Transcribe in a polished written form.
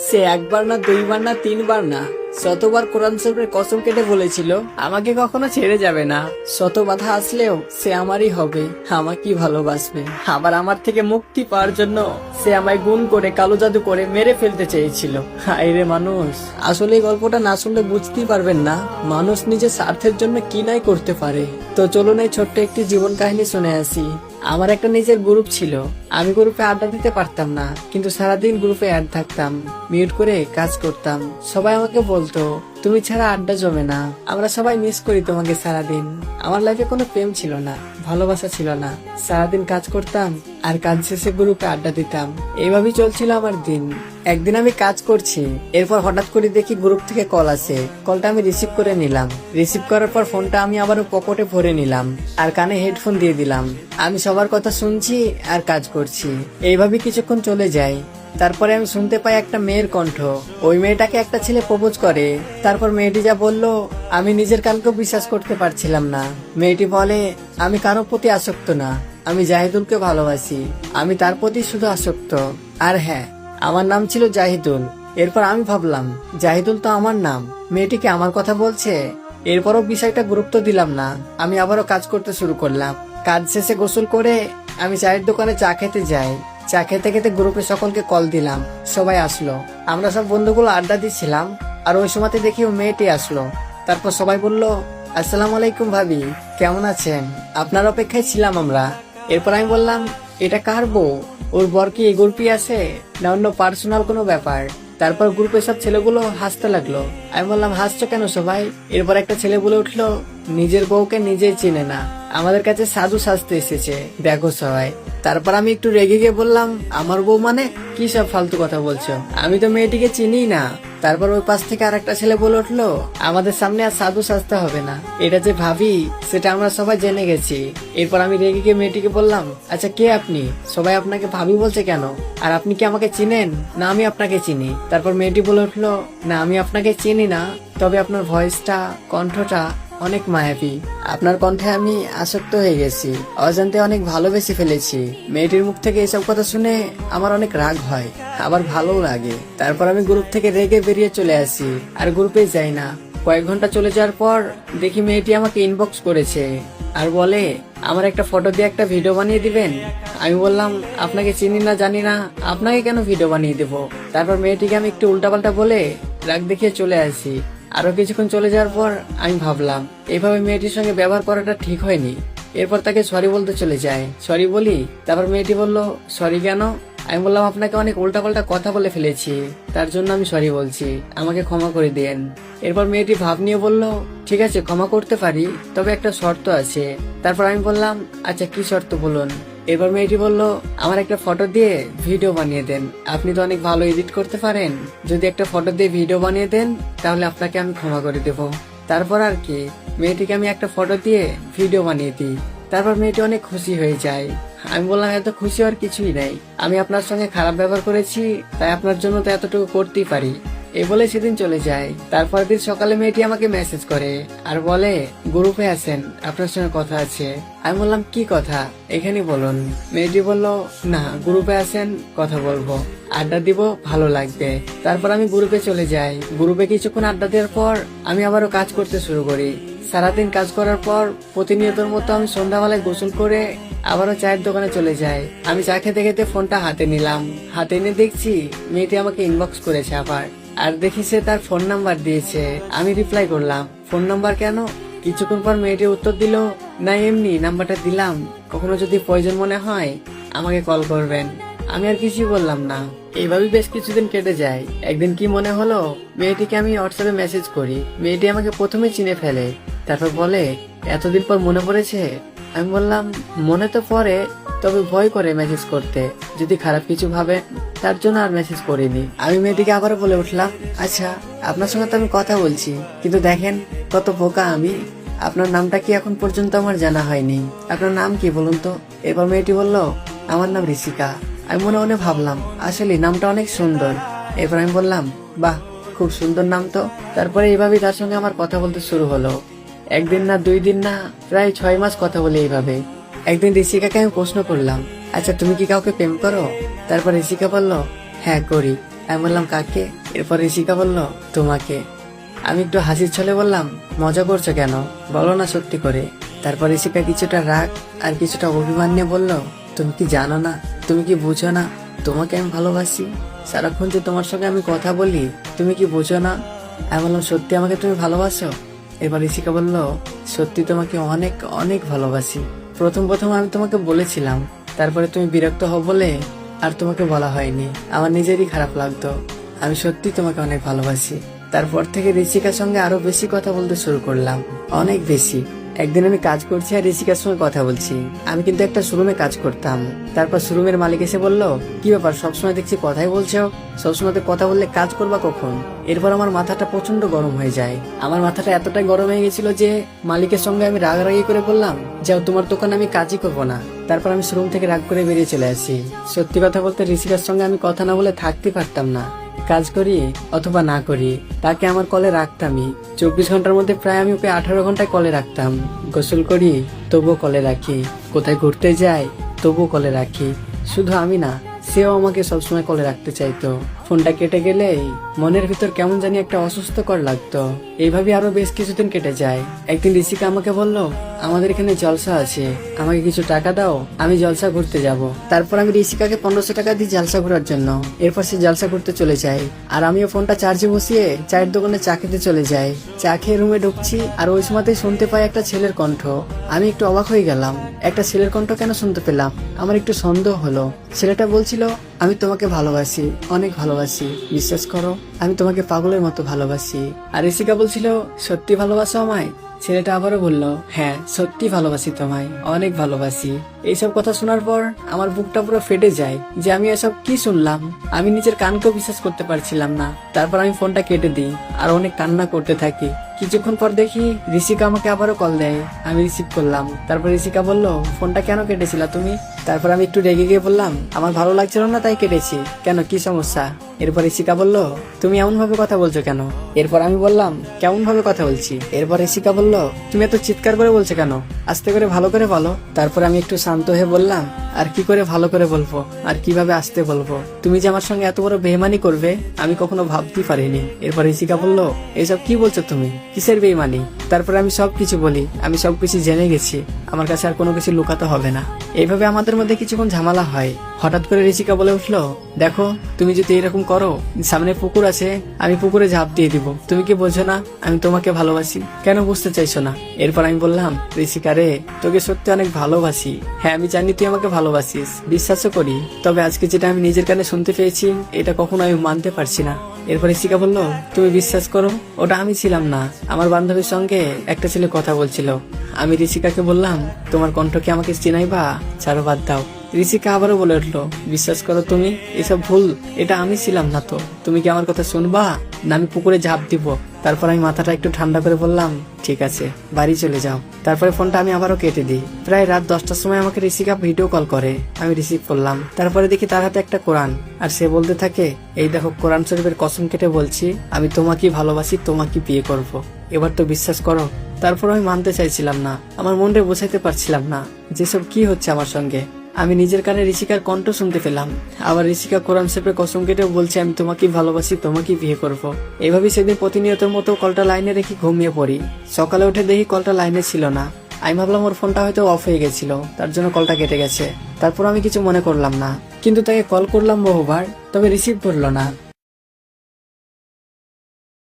সে একবার না দুইবার না তিনবার না শতবার কোরআন শরীফের কসম কেটে বলেছিল আমাকে কখনো ছেড়ে যাবে না। শত বাধা আসলেও সে আমারই হবে, আমাকেই ভালোবাসবে। আবার আমার থেকে মুক্তি পাওয়ার জন্য সে আমায় গুণ করে কালো জাদু করে মেরে ফেলতে চেয়েছিল। হায় রে মানুষ, আসলে এই গল্পটা না শুনলে বুঝতেই পারবেন না মানুষ নিজের স্বার্থের জন্য কি নাই করতে পারে। তো চলুন এই ছোট্ট একটি জীবন কাহিনী শুনে আসি। আমার একটা নিজের গ্রুপ ছিল, আমি গ্রুপে আড্ডা দিতে পারতাম না, কিন্তু সারাদিন গ্রুপে অ্যাড থাকতাম, মিউট করে কাজ করতাম। সবাই আমাকে বলতো তুমি ছাড়া আড্ডা জমে না, আমরা সবাই মিস করি তোমাকে সারাদিন। আমার লাইফে কোনো প্রেম ছিল না, ভালোবাসা ছিল না, সারাদিন কাজ করতাম আর কাজ শেষে গ্রুপে আড্ডা দিতাম। এইভাবেই চলছিল আমার দিন। একদিন আমি কাজ করছি, এরপর হঠাৎ করে দেখি গ্রুপ থেকে কল আসে। কলটা আমি রিসিভ করে নিলাম। রিসিভ করার পর ফোনটা আমি আবারও পকেটে ভরে নিলাম আর কানে হেডফোন দিয়ে দিলাম। আমি সবার কথা শুনছি আর কাজ করছি। এইভাবে কিছুক্ষণ চলে যায়। তারপরে আমি শুনতে পাই একটা মেয়ের কণ্ঠ। ওই মেয়েটাকে একটা ছেলে প্রপোজ করে। তারপর মেয়েটি যা বলল আমি নিজের কানকেও বিশ্বাস করতে পারছিলাম না। মেয়েটি বলে আমি কারো প্রতি আসক্ত না, আমি জাহিদুলকে ভালোবাসি, আমি তার প্রতি শুধু আসক্ত। আর হ্যাঁ, আমার নাম ছিল জাহিদুল। এরপর আমি ভাবলাম জাহিদুল তো আমার নাম, মেয়েটি কি আমার কথা বলছে? এরপরও বিষয়টা গুরুত্ব দিলাম না। আমি আবারও কাজ করতে শুরু করলাম। কাজ শেষে গোসল করে আমি চায়ের দোকানে চা খেতে যাই। চা খেতে খেতে গ্রুপে সকলকে কল দিলাম। সবাই আসলো, আমরা সব বন্ধুগুলো আড্ডা দিচ্ছিলাম। আর ওই সময়তে দেখি ও মেয়েটি আসলো। তারপর সবাই বলল আসসালামু আলাইকুম ভাবি, কেমন আছেন? আপনার অপেক্ষায় ছিলাম আমরা। এরপর আমি বললাম এটা কার বউ? ওর বর কি এই গ্রুপে আছে না অন্য পার্সোনাল কোনো ব্যাপার? তারপর গ্রুপের সব ছেলেগুলো হাসতে লাগলো। আমি বললাম হাসছো কেন সবাই? এরপর একটা ছেলে বলে উঠলো নিজের বউকে নিজেই চিনে না, আমাদের কাছে সাধু সাজতে এসেছে, দেখো সবাই। তারপর আমি একটু রেগে গিয়ে বললাম আমার বউ মানে কি সব ফালতু কথা বলছো, আমি তো মেয়েটিকে চিনি না। তারপর ওই পাশ থেকে আর একটা ছেলে বলে উঠলো আমাদের সামনে আর সাধু সাজতে হবে না, এটা যে ভাবি সেটা আমরা সবাই জেনে গেছি। এরপর আমি রেগে গিয়ে মেয়েটিকে বললাম আচ্ছা কে আপনি? সবাই আপনাকে ভাবি বলছে কেন? আর আপনি কি আমাকে চিনেন না আমি আপনাকে চিনি? তারপর মেয়েটি বলে উঠলো না আমি আপনাকে চিনি না, তবে আপনার ভয়েসটা, কণ্ঠটা অনেক মায়াবী, আপনার কণ্ঠে আমি আসক্ত হয়ে গেছি, অজান্তে অনেক ভালোবেসে ফেলেছি। মেয়েটির মুখ থেকে এসব কথা শুনে আমার অনেক রাগ হয়, আবার ভালো লাগে। তারপর আমি গ্রুপ থেকে রেগে বেরিয়ে চলে আসি, আর গ্রুপে যাই না। কয়েক ঘন্টা চলে যাওয়ার পর দেখি মেয়েটি আমাকে ইনবক্স করেছে আর বলে আমার একটা ফটো দিয়ে একটা ভিডিও বানিয়ে দিবেন। আমি বললাম আপনাকে চিনি না জানি না, আপনাকে কেন ভিডিও বানিয়ে দেবো? তারপর মেয়েটিকে আমি একটু উল্টাপাল্টা বলে রাগ দেখিয়ে চলে আসি। আরো কিছুক্ষণ চলে যাওয়ার পর আমি ভাবলাম এভাবে মেয়েটির সঙ্গে ব্যবহার করাটা ঠিক হয়নি। এরপর তাকে সরি বলতে চলে যায়। সরি বলি, তারপর মেয়েটি বলল সরি কেন? আমি বললাম আপনাকে অনেক উল্টাপাল্টা কথা বলে ফেলেছি, তার জন্য আমি সরি বলছি, আমাকে ক্ষমা করে দেন। এরপর মেয়েটি ভাব নিয়ে বলল ঠিক আছে ক্ষমা করতে পারি, তবে একটা শর্ত আছে। তারপর আমি বললাম আচ্ছা কি শর্ত বলুন। এবার মেয়েটি বলল আমার একটা ফটো দিয়ে ভিডিও বানিয়ে দেন, আপনি তো অনেক ভালো এডিট করতে পারেন, যদি একটা ফটো দিয়ে ভিডিও বানিয়ে দেন তাহলে আপনাকে আমি ক্ষমা করে দেব। তারপর আর কি, মেয়েটিকে আমি একটা ফটো দিয়ে ভিডিও বানিয়ে দিই। তারপর মেয়েটি অনেক খুশি হয়ে যায়। আমি বললাম এত খুশি হওয়ার কিছুই নাই, আমি আপনার সঙ্গে খারাপ ব্যবহার করেছি, তাই আপনার জন্য তো এতটুকু করতেই পারি। এই বলে সেদিন চলে যায়। তারপর দিন সকালে মেয়েটি আমাকে মেসেজ করে আর বলে গ্রুপে আছেন, আপনার সঙ্গে কথা আছে। আমি বললাম কি কথা, এখানে বলুন। মেয়েটি বলল না গ্রুপে আছেন, কথা বলবো, আড্ডা দিব, ভালো লাগবে। তারপর আমি গ্রুপে চলে যাই। গ্রুপে কিছুক্ষণ আড্ডা দেওয়ার পর আমি আবারও কাজ করতে শুরু করি। সারাদিন কাজ করার পর প্রতিনিয়তর মতো আমি সন্ধ্যাবেলায় গোসল করে আবারও চায়ের দোকানে চলে যাই। আমি চা খেতে খেতে ফোনটা হাতে নিলাম। হাতে নিয়ে দেখছি মেয়েটি আমাকে ইনবক্স করেছে আবার, আর দেখি সে তার ফোন নাম্বার দিয়েছে। আমি রিপ্লাই করলাম ফোন নাম্বার কেন? কিছুক্ষণ পর মেয়েটি উত্তর দিল না এমনি নাম্বারটা দিলাম, কখনো যদি প্রয়োজন মনে হয় আমাকে কল করবেন। আমি আর কিছুই বললাম না। এইভাবে বেশ কিছুদিন কেটে যায়। একদিন কি মনে হলো, মেয়েটিকে আমি হোয়াটসঅ্যাপে মেসেজ করি। মেয়েটি আমাকে প্রথমে চিনে ফেলে, তারপর বলে এতদিন পর মনে পড়েছে। আমি বললাম মনে তো পড়ে, তবে ভয় করে মেসেজ করতে, যদি খারাপ কিছু ভাবে, তার জন্য আর মেসেজ করিনি। আমি মেয়েটিকে আবারও বলে উঠলাম আচ্ছা আপনার সঙ্গে তো আমি কথা বলছি, কিন্তু দেখেন কত বোকা আমি, আপনার নামটা কি এখন পর্যন্ত আমার জানা হয়নি, আপনার নাম কি বলুন তো? এবার মেয়েটি বলল আমার নাম ঋষিকা। আমি মনে মনে ভাবলাম আসলে নামটা অনেক সুন্দর। এরপর আমি বললাম বাহ খুব সুন্দর নাম তো। তারপরে এইভাবেই তার সঙ্গে আমার কথা বলতে শুরু হলো। একদিন না 2 দিন না প্রায় 6 মাস কথা বলে এইভাবে। একদিন ঋষিকাকে আমি প্রশ্ন করলাম আচ্ছা তুমি কি কাউকে প্রেম করো? তারপর ঋষিকা বলল হ্যাঁ করি। আমি বললাম কাকে? এরপর ঋষিকা বলল তোমাকে। আমি একটু হাসির ছলে বললাম মজা করছো কেন, বলো না সত্যি করে। তারপর ঋষিকা কিছুটা রাগ আর কিছুটা অভিমান নিয়ে বলল তুমি কি জানো না, তুমি কি বুঝো না, তোমাকে আমি ভালোবাসি। সারাক্ষণ যে তোমার সঙ্গে আমি কথা বলি, তুমি কি বুঝো না? আমি বললাম সত্যি আমাকে তুমি ভালোবাসো? এবার ঋষিকা বলল সত্যি তোমাকে অনেক অনেক ভালোবাসি। প্রথম প্রথম আমি তোমাকে বলেছিলাম, তারপরে তুমি বিরক্ত হও বলে আর তোমাকে বলা হয়নি। আমার নিজেরই খারাপ লাগতো। আমি সত্যি তোমাকে অনেক ভালোবাসি। তারপর থেকে ঋষিকার সঙ্গে আরো বেশি কথা বলতে শুরু করলাম, অনেক বেশি। একদিন আমি কাজ করছি আর ঋষিকার সঙ্গে কথা বলছি। আমি কিন্তু একটা শোরুমে কাজ করতাম। তারপর শোরুমের মালিক এসে বলল কি ব্যাপার, সবসময় দেখছি কথাই বলছো, সবসময় তো কথা বললে কাজ করবা কখন? এরপর আমার মাথাটা প্রচন্ড গরম হয়ে যায়। আমার মাথাটা এতটাই গরম হয়ে গেছিল যে মালিকের সঙ্গে আমি রাগারাগি করে বললাম যাও তোমার দোকানে আমি কাজই করবো না। তারপর আমি শোরুম থেকে রাগ করে বেরিয়ে চলে আসি। সত্যি কথা বলতে ঋষিকার সঙ্গে আমি কথা না বলে থাকতে পারতাম না। কাজ করি অথবা না করি তাকে আমার কলে রাখতামই। 24 ঘন্টার মধ্যে প্রায় আমি ওকে 18 ঘন্টায় কলে রাখতাম। গোসল করি তবুও কলে রাখি, কোথায় ঘুরতে যাই তবুও কলে রাখি। শুধু আমি না, সেও আমাকে সবসময় কলে রাখতে চাইতো। ফোনটা কেটে গেলেই মনের ভিতর কেমন জানি একটা অসুস্থকর লাগতো। এইভাবে আরো বেশ কিছুদিন কেটে যায়। একদিন ঋষিকা আমাকে বলল আমাদের এখানে জলসা আছে, আমাকে কিছু টাকা দাও, আমি জলসা ঘুরতে যাব। তারপর আমি ঋষিকাকে 1500 টাকা দিই জলসা ঘোরার জন্য। এরপর সে জলসা ঘুরতে চলে যায় আর আমিও ফোনটা চার্জে বসিয়ে চায়ের দোকানে চা খেতে চলে যাই। চা খেয়ে রুমে ঢুকছি আর ওই সময়তেই শুনতে পাই একটা ছেলের কণ্ঠ। আমি একটু অবাক হয়ে গেলাম, একটা ছেলের কণ্ঠ কেন শুনতে পেলাম? আমার একটু সন্দেহ হলো। ছেলেটা বলছিল আমি তোমাকে ভালোবাসি, অনেক ভালোবাসি, বিশ্বাস করো আমি তোমাকে পাগলের মতো ভালোবাসি। আর ঋষিকা বলছিল সত্যি ভালোবাসো আমায়? ছেলেটা আবারও বলল হ্যাঁ সত্যি ভালোবাসি তোমায়, অনেক ভালোবাসি। এইসব কথা শোনার পর আমার বুকটা পুরো ফেটে যায় যে আমি এসব কি শুনলাম। আমি নিজের কানকেও বিশ্বাস করতে পারছিলাম না। তারপর আমি ফোনটা কেটে দিই আর অনেক কান্না করতে থাকি। কিছুক্ষণ পর দেখি ঋষিকা আমাকে আবারও কল দেয়। আমি রিসিভ করলাম। তারপর ঋষিকা বলল ফোনটা কেন কেটেছিলা তুমি? তারপর আমি একটু রেগে গিয়ে বললাম আমার ভালো লাগছিল না তাই কেটেছি। কেন, কি সমস্যা? এরপর ঋষিকা বলল তুমি এমন ভাবে কথা বলছো কেন? এরপর আমি বললাম কেমন ভাবে কথা বলছি? এরপর ঋষিকা বলল তুমি এত চিৎকার করে বলছো কেন, আস্তে করে ভালো করে বলো। তারপর আমি একটু শান্ত হয়ে বললাম আর কি করে ভালো করে বলবো, আর কিভাবে আসতে বলবো? তুমি যে আমার সঙ্গে এত বড় বেইমানি করবে আমি কখনো ভাবতেই পারিনি। এরপর ঋষিকা বলল এসব কি বলছো তুমি, কিসের বেইমানি? তারপর আমি সবকিছু বলি, আমি সবকিছু জেনে গেছি, আমার কাছে আর কোনো কিছু লুকাতে হবে না। এইভাবে আমাদের মধ্যে কিছুক্ষণ ঝামেলা হয়। হঠাৎ করে ঋষিকা বলে উঠলো দেখো তুমি যদি এরকম করো, সামনে পুকুর আছে, আমি পুকুরে ঝাঁপ দিয়ে দিব। তুমি কি বোঝো না আমি তোমাকে ভালোবাসি? কেন বুঝতে চাইছো না? এরপর আমি বললাম ঋষিকা রে, তোকে সত্যি অনেক ভালোবাসি। হ্যাঁ আমি জানি তুই আমাকে ভালোবাসিস, বিশ্বাসও করি, তবে আজকে যেটা আমি নিজের কানে শুনতে পেয়েছি এটা কখনো আমি মানতে পারছি না। এরপর ঋষিকা বলল তুমি বিশ্বাস করো ওটা আমি ছিলাম না, আমার বান্ধবীর সঙ্গে একটা ছেলে কথা বলছিল। আমি ঋষিকাকে বললাম তোমার কণ্ঠ কি আমাকে চিনাইবা? ছাড়ো, বাদ দাও। ঋষিকা আবারও বলে উঠলো বিশ্বাস করো তুমি, এসব ভুল, এটা আমি ছিলাম না। তো তুমি কি আমার কথা শুনবা না আমি পুকুরে ঝাঁপ দিব? তারপর আমি মাথাটা একটু ঠান্ডা করে বললাম ঠিক আছে, বাড়ি চলে যাও। তারপরে ফোনটা আমি আবারও কেটে দিই। প্রায় রাত 10টার সময় আমাকে ঋষিকা ভিডিও কল করে। আমি রিসিভ করলাম। তারপরে দেখি তার হাতে একটা কোরআন, আর সে বলতে থাকে এই দেখো কোরআন শরীফের কসম কেটে বলছি আমি তোমাকে ভালোবাসি, তোমাকে বিয়ে করব, এবার তো বিশ্বাস করো। তারপর আমি মানতে চাইছিলাম না, আমার মনটা বোঝাইতে পারছিলাম না যেসব কি হচ্ছে আমার সঙ্গে। আমি নিজের কানে ঋষিকার কণ্ঠ শুনতে পেলাম, আবার ঋষিকা কোরআন শরীফের কসম কেটেও বলছে আমি তোমাকে ভালোবাসি, তোমাকে বিয়ে করব। এভাবেই সেদিন প্রতিনিয়তের মতো কলটা লাইনে রেখে ঘুমিয়ে পড়ি। সকালে উঠে দেখি কলটা লাইনে ছিল না। আমি ভাবলাম ওর ফোনটা হয়তো অফ হয়ে গেছিল, তার জন্য কলটা কেটে গেছে। তারপর আমি কিছু মনে করলাম না, কিন্তু তাকে কল করলাম বহুবার, তবে রিসিভ করলো না।